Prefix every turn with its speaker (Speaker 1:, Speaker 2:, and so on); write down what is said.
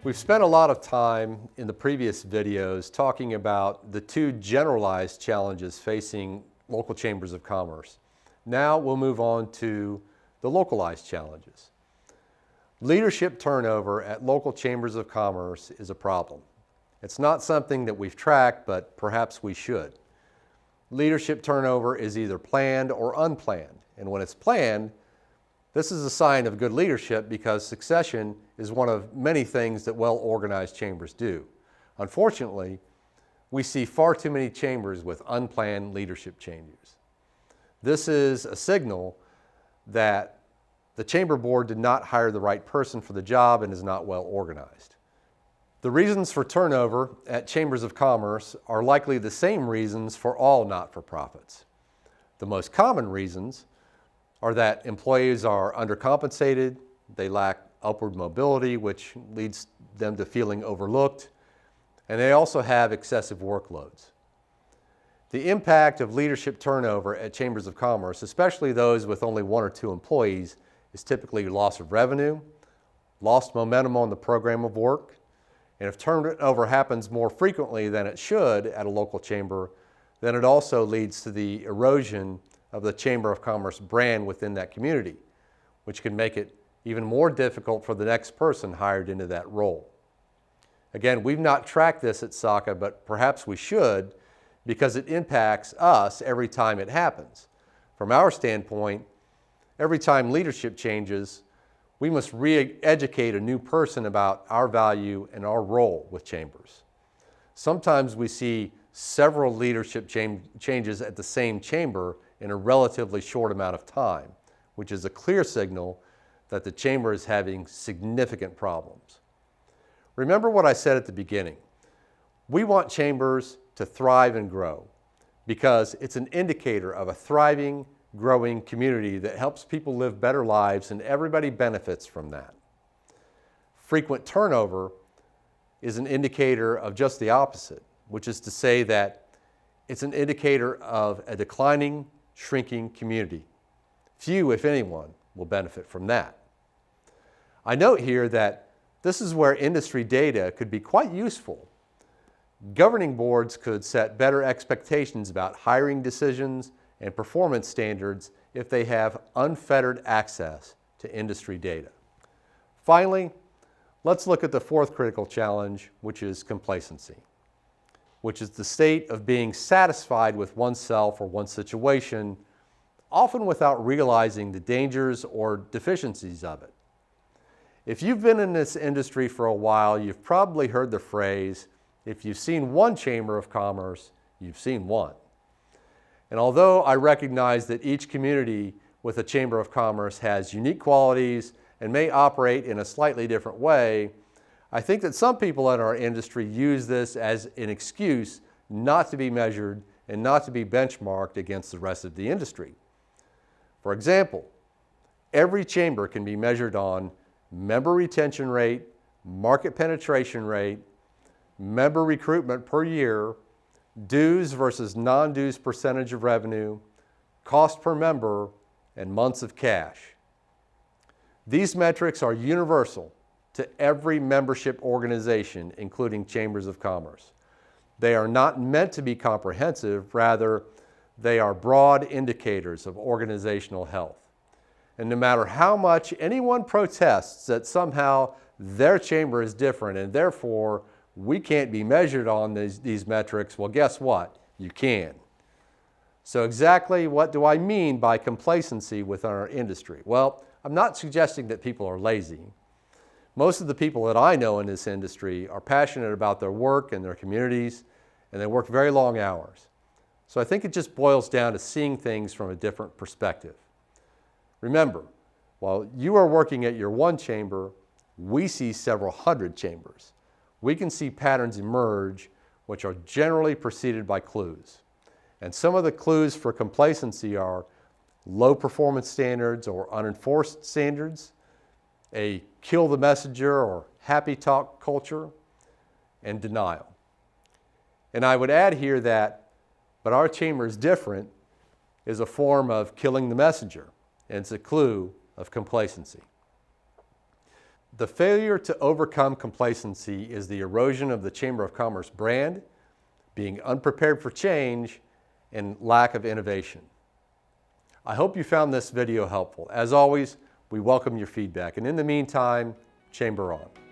Speaker 1: We've spent a lot of time in the previous videos talking about the two generalized challenges facing local chambers of commerce. Now we'll move on to the localized challenges. Leadership turnover at local chambers of commerce is a problem. It's not something that we've tracked, but perhaps we should. Leadership turnover is either planned or unplanned, and when it's planned, this is a sign of good leadership because succession is one of many things that well-organized chambers do. Unfortunately, we see far too many chambers with unplanned leadership changes. This is a signal that the chamber board did not hire the right person for the job and is not well organized. The reasons for turnover at chambers of commerce are likely the same reasons for all not-for-profits. The most common reasons are that employees are undercompensated, they lack upward mobility, which leads them to feeling overlooked, and they also have excessive workloads. The impact of leadership turnover at chambers of commerce, especially those with only 1 or 2 employees, is typically loss of revenue, lost momentum on the program of work, and if turnover happens more frequently than it should at a local chamber, then it also leads to the erosion of the Chamber of Commerce brand within that community, which can make it even more difficult for the next person hired into that role. Again, we've not tracked this at SACA, but perhaps we should because it impacts us every time it happens. From our standpoint, every time leadership changes, we must re-educate a new person about our value and our role with chambers. Sometimes we see several leadership changes at the same chamber in a relatively short amount of time, which is a clear signal that the chamber is having significant problems. Remember what I said at the beginning. We want chambers to thrive and grow because it's an indicator of a thriving, growing community that helps people live better lives and everybody benefits from that. Frequent turnover is an indicator of just the opposite, which is to say that it's an indicator of a declining, shrinking community. Few, if anyone, will benefit from that. I note here that this is where industry data could be quite useful. Governing boards could set better expectations about hiring decisions and performance standards if they have unfettered access to industry data. Finally, let's look at the fourth critical challenge, which is complacency, which is the state of being satisfied with oneself or one's situation, often without realizing the dangers or deficiencies of it. If you've been in this industry for a while, you've probably heard the phrase, if you've seen one chamber of commerce, you've seen one. And although I recognize that each community with a chamber of commerce has unique qualities and may operate in a slightly different way, I think that some people in our industry use this as an excuse not to be measured and not to be benchmarked against the rest of the industry. For example, every chamber can be measured on member retention rate, market penetration rate, member recruitment per year, dues versus non-dues percentage of revenue, cost per member, and months of cash. These metrics are universal to every membership organization, including chambers of commerce. They are not meant to be comprehensive, rather, they are broad indicators of organizational health. And no matter how much anyone protests that somehow their chamber is different and therefore we can't be measured on these metrics, well, guess what? You can. So exactly what do I mean by complacency within our industry? Well, I'm not suggesting that people are lazy. Most of the people that I know in this industry are passionate about their work and their communities, and they work very long hours. So I think it just boils down to seeing things from a different perspective. Remember, while you are working at your one chamber, we see several hundred chambers. We can see patterns emerge which are generally preceded by clues. And some of the clues for complacency are low performance standards or unenforced standards, a kill the messenger or happy talk culture, and denial. And I would add here that But our chamber is different is a form of killing the messenger, and it's a clue of complacency. The failure to overcome complacency is the erosion of the Chamber of Commerce brand, being unprepared for change, and lack of innovation. I hope you found this video helpful. As always, we welcome your feedback, and in the meantime, chamber on.